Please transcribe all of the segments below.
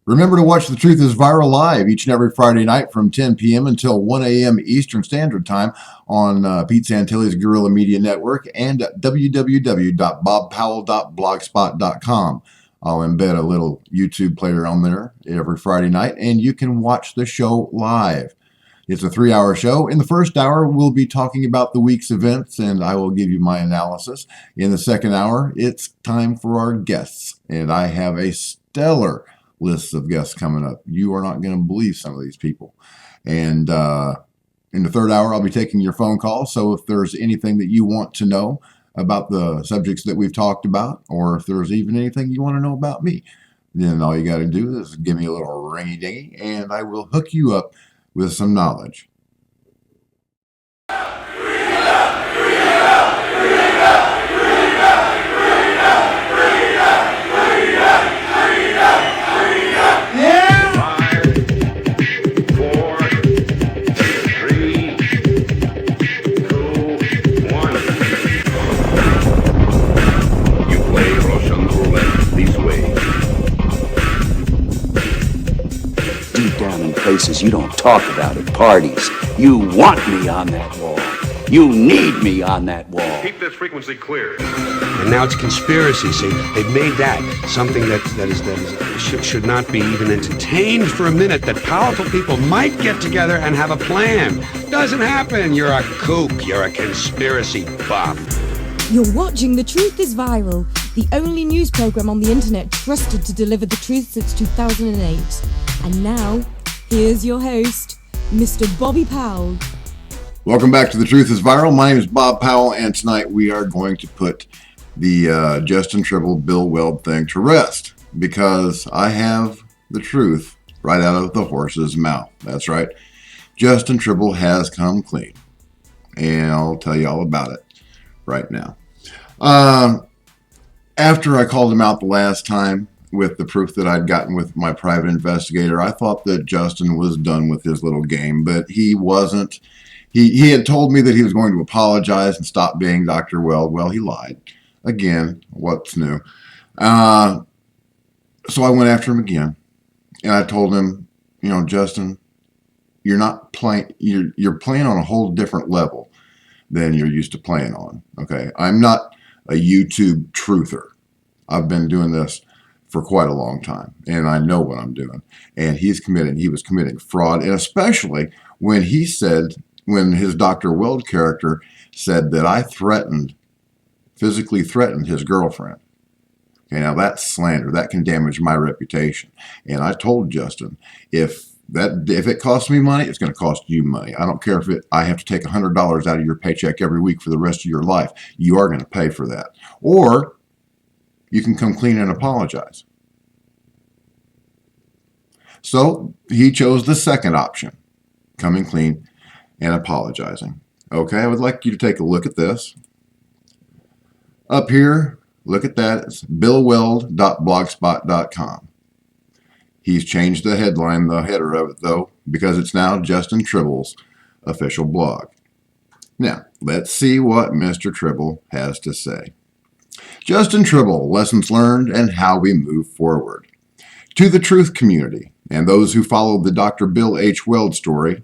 Remember to watch The Truth is Viral live each and every Friday night from 10 p.m. until 1 a.m. Eastern Standard Time on Pete Santilli's Guerrilla Media Network and at www.bobpowell.blogspot.com. I'll embed a little YouTube player on there every Friday night, and you can watch the show live. It's a 3-hour show. In the first hour, we'll be talking about the week's events, and I will give you my analysis. In the second hour, it's time for our guests, and I have a stellar list of guests coming up. You are not going to believe some of these people. And in the third hour, I'll be taking your phone calls. So if there's anything that you want to know about the subjects that we've talked about, or if there's even anything you want to know about me, then all you got to do is give me a little ringy-dingy, and I will hook you up with some knowledge. Places you don't talk about at parties. You want me on that wall. You need me on that wall. Keep this frequency clear. And now it's conspiracy. See, they've made that something that should not be even entertained for a minute. That powerful people might get together and have a plan. Doesn't happen. You're a kook. You're a conspiracy buff. You're watching The Truth is Viral, the only news program on the internet trusted to deliver the truth since 2008. And now, here's your host, Mr. Bobby Powell. Welcome back to The Truth is Viral. My name is Bob Powell, and tonight we are going to put the Justin Tribble, Bill Weld thing to rest, because I have the truth right out of the horse's mouth. That's right. Justin Tribble has come clean, and I'll tell you all about it right now. After I called him out the last time, with the proof that I'd gotten with my private investigator, I thought that Justin was done with his little game, but he wasn't. He had told me that he was going to apologize and stop being Dr. Weld. Well, he lied. Again, what's new? So I went after him again, and I told him, Justin, you're not playing. You're playing on a whole different level than you're used to playing on. Okay, I'm not a YouTube truther. I've been doing this for quite a long time, and I know what I'm doing. And he was committing fraud, and especially when his Dr. Weld character said that I physically threatened his girlfriend. Okay, now that's slander. That can damage my reputation. And I told Justin, if it costs me money, it's going to cost you money. I don't care if I have to take $100 out of your paycheck every week for the rest of your life. You are going to pay for that. Or you can come clean and apologize. So he chose the second option, coming clean and apologizing. Okay, I would like you to take a look at this. Up here, look at that. It's billweld.blogspot.com. He's changed the headline, the header of it, though, because it's now Justin Tribble's official blog. Now, let's see what Mr. Tribble has to say. Justin Tribble, lessons learned and how we move forward. To the truth community and those who followed the Dr. Bill H. Weld story,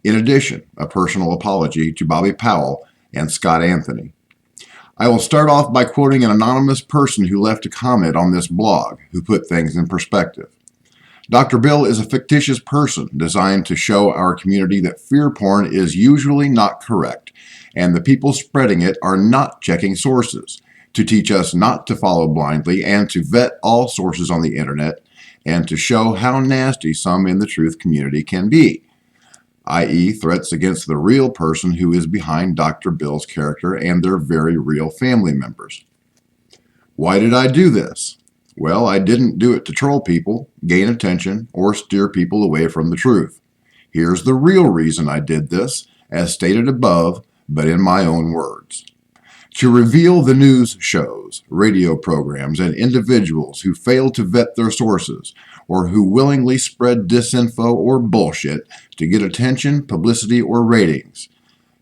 in addition, a personal apology to Bobby Powell and Scott Anthony. I will start off by quoting an anonymous person who left a comment on this blog who put things in perspective. Dr. Bill is a fictitious person designed to show our community that fear porn is usually not correct, and the people spreading it are not checking sources, to teach us not to follow blindly and to vet all sources on the internet, and to show how nasty some in the truth community can be, i.e. threats against the real person who is behind Dr. Bill's character and their very real family members. Why did I do this? Well, I didn't do it to troll people, gain attention, or steer people away from the truth. Here's the real reason I did this, as stated above, but in my own words. To reveal the news shows, radio programs, and individuals who fail to vet their sources, or who willingly spread disinfo or bullshit to get attention, publicity, or ratings,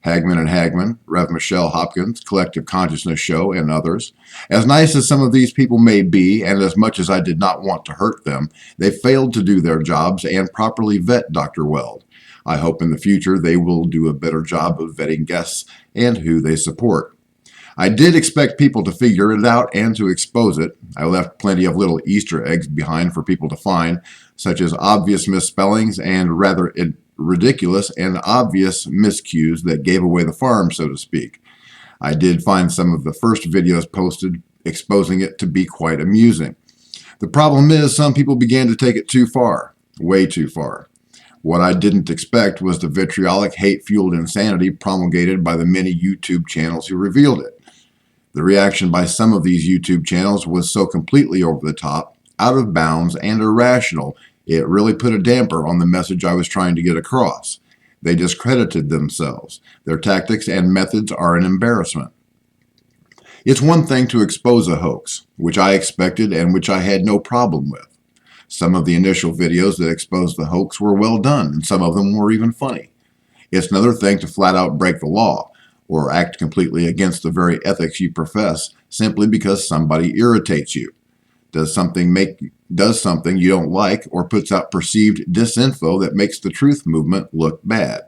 Hagman and Hagman, Rev. Michelle Hopkins, Collective Consciousness Show, and others. As nice as some of these people may be, and as much as I did not want to hurt them, they failed to do their jobs and properly vet Dr. Weld. I hope in the future they will do a better job of vetting guests and who they support. I did expect people to figure it out and to expose it. I left plenty of little Easter eggs behind for people to find, such as obvious misspellings and rather ridiculous and obvious miscues that gave away the farm, so to speak. I did find some of the first videos posted exposing it to be quite amusing. The problem is some people began to take it too far, way too far. What I didn't expect was the vitriolic, hate-fueled insanity promulgated by the many YouTube channels who revealed it. The reaction by some of these YouTube channels was so completely over the top, out of bounds, and irrational, it really put a damper on the message I was trying to get across. They discredited themselves. Their tactics and methods are an embarrassment. It's one thing to expose a hoax, which I expected and which I had no problem with. Some of the initial videos that exposed the hoax were well done, and some of them were even funny. It's another thing to flat out break the law, or act completely against the very ethics you profess simply because somebody irritates you, does something you don't like, or puts out perceived disinfo that makes the truth movement look bad.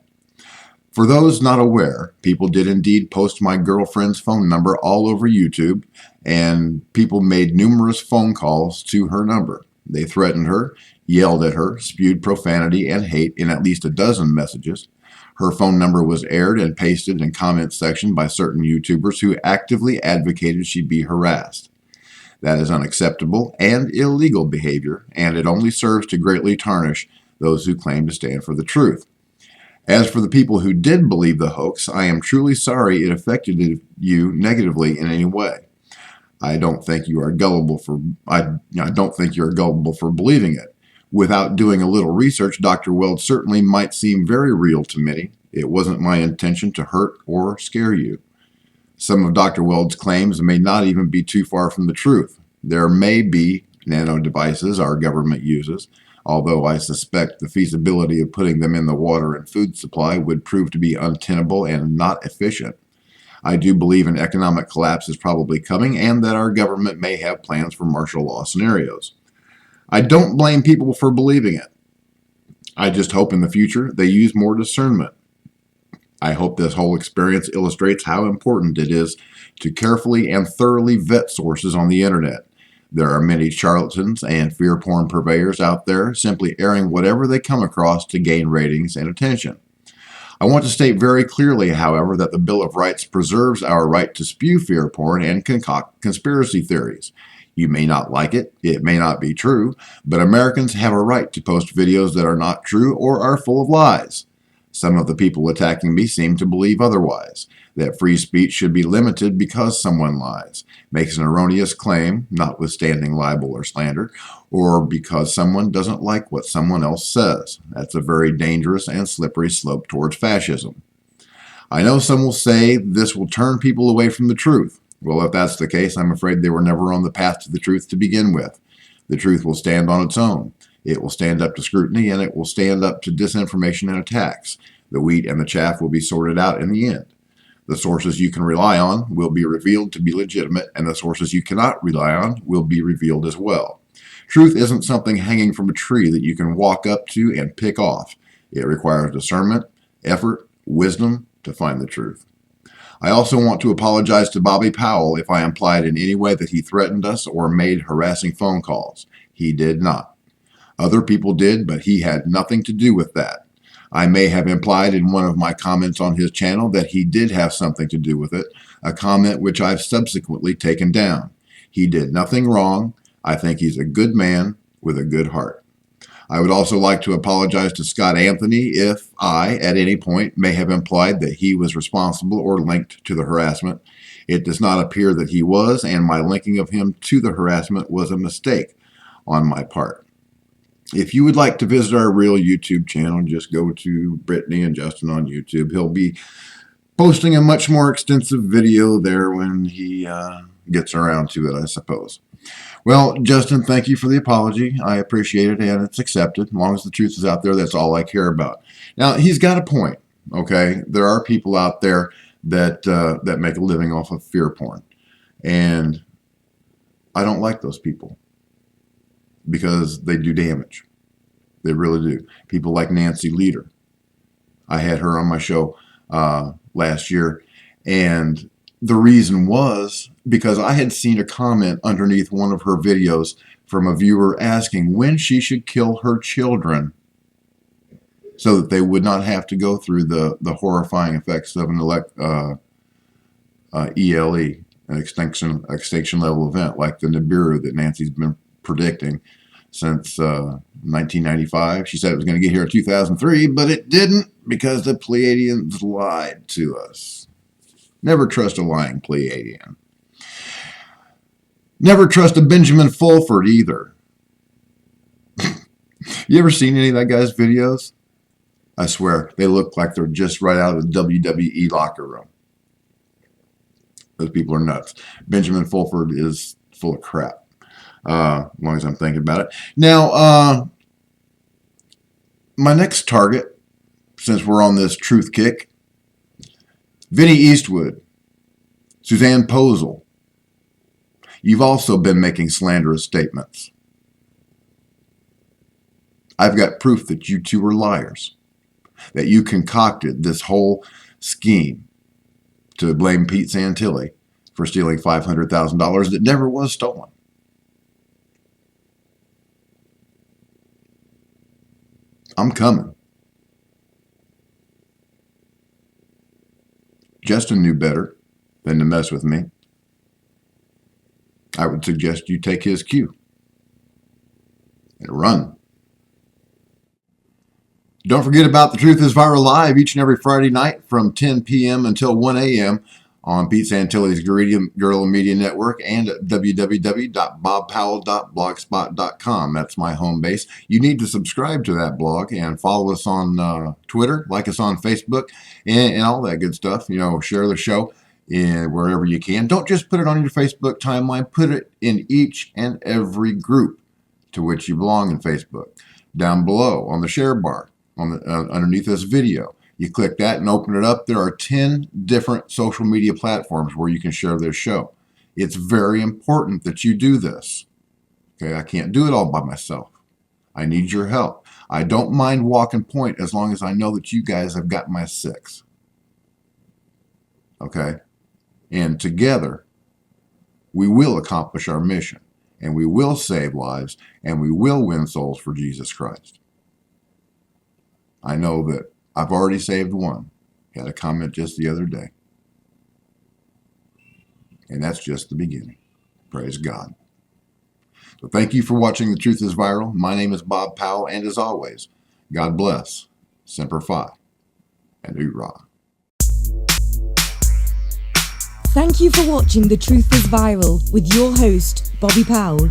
For those not aware, people did indeed post my girlfriend's phone number all over YouTube, and people made numerous phone calls to her number. They threatened her, yelled at her, spewed profanity and hate in at least a dozen messages. Her phone number was aired and pasted in comment section by certain YouTubers who actively advocated she be harassed. That is unacceptable and illegal behavior, and it only serves to greatly tarnish those who claim to stand for the truth. As for the people who did believe the hoax, I am truly sorry it affected you negatively in any way. I don't think you are gullible for believing it. Without doing a little research, Dr. Weld certainly might seem very real to many. It wasn't my intention to hurt or scare you. Some of Dr. Weld's claims may not even be too far from the truth. There may be nano devices our government uses, although I suspect the feasibility of putting them in the water and food supply would prove to be untenable and not efficient. I do believe an economic collapse is probably coming and that our government may have plans for martial law scenarios. I don't blame people for believing it. I just hope in the future they use more discernment. I hope this whole experience illustrates how important it is to carefully and thoroughly vet sources on the internet. There are many charlatans and fear porn purveyors out there simply airing whatever they come across to gain ratings and attention. I want to state very clearly, however, that the Bill of Rights preserves our right to spew fear porn and concoct conspiracy theories. You may not like it, it may not be true, but Americans have a right to post videos that are not true or are full of lies. Some of the people attacking me seem to believe otherwise, that free speech should be limited because someone lies, makes an erroneous claim, notwithstanding libel or slander, or because someone doesn't like what someone else says. That's a very dangerous and slippery slope towards fascism. I know some will say this will turn people away from the truth. Well, if that's the case, I'm afraid they were never on the path to the truth to begin with. The truth will stand on its own. It will stand up to scrutiny, and it will stand up to disinformation and attacks. The wheat and the chaff will be sorted out in the end. The sources you can rely on will be revealed to be legitimate, and the sources you cannot rely on will be revealed as well. Truth isn't something hanging from a tree that you can walk up to and pick off. It requires discernment, effort, wisdom to find the truth. I also want to apologize to Bobby Powell if I implied in any way that he threatened us or made harassing phone calls. He did not. Other people did, but he had nothing to do with that. I may have implied in one of my comments on his channel that he did have something to do with it, a comment which I've subsequently taken down. He did nothing wrong. I think he's a good man with a good heart. I would also like to apologize to Scott Anthony if I, at any point, may have implied that he was responsible or linked to the harassment. It does not appear that he was, and my linking of him to the harassment was a mistake on my part. If you would like to visit our real YouTube channel, just go to Brittany and Justin on YouTube. He'll be posting a much more extensive video there when he gets around to it, I suppose. Well, Justin, thank you for the apology. I appreciate it, and it's accepted. As long as the truth is out there, that's all I care about. Now, he's got a point. Okay, there are people out there that that make a living off of fear porn, and I don't like those people because they do damage. They really do. People like Nancy Leader. I had her on my show last year, and the reason was because I had seen a comment underneath one of her videos from a viewer asking when she should kill her children so that they would not have to go through the horrifying effects of an ELE, an extinction level event like the Nibiru that Nancy's been predicting since 1995. She said it was going to get here in 2003, but it didn't because the Pleiadians lied to us. Never trust a lying Pleiadian. Never trust a Benjamin Fulford either. You ever seen any of that guy's videos? I swear, they look like they're just right out of the WWE locker room. Those people are nuts. Benjamin Fulford is full of crap. As long as I'm thinking about it. Now, my next target, since we're on this truth kick, Vinnie Eastwood, Suzanne Posel. You've also been making slanderous statements. I've got proof that you two are liars, that you concocted this whole scheme to blame Pete Santilli for stealing $500,000 that never was stolen. I'm coming. Justin knew better than to mess with me. I would suggest you take his cue and run. Don't forget about The Truth is Viral Live each and every Friday night from 10 p.m. until 1 a.m. on Pete Santilli's Guerrilla Media Network and at www.bobpowell.blogspot.com. That's my home base. You need to subscribe to that blog and follow us on Twitter, like us on Facebook, and all that good stuff. You know, share the show wherever you can. Don't just put it on your Facebook timeline. Put it in each and every group to which you belong in Facebook. Down below on the share bar, on the, underneath this video, you click that and open it up. There are 10 different social media platforms where you can share this show. It's very important that you do this. Okay, I can't do it all by myself. I need your help. I don't mind walking point as long as I know that you guys have got my six. Okay? And together, we will accomplish our mission, and we will save lives, and we will win souls for Jesus Christ. I know that I've already saved one. Had a comment just the other day. And that's just the beginning. Praise God. So thank you for watching The Truth is Viral. My name is Bob Powell, and as always, God bless, Semper Fi, and hoorah. Thank you for watching The Truth is Viral with your host, Bobby Powell.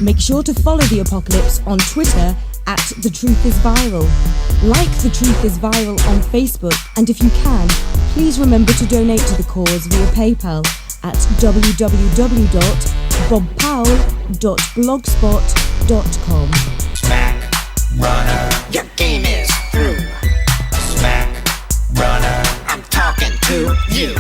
Make sure to follow The Apocalypse on Twitter at The Truth is Viral. Like The Truth is Viral on Facebook, and if you can, please remember to donate to the cause via PayPal at www.bobpowell.blogspot.com. Smack runner, your game is through. Smack runner, I'm talking to you.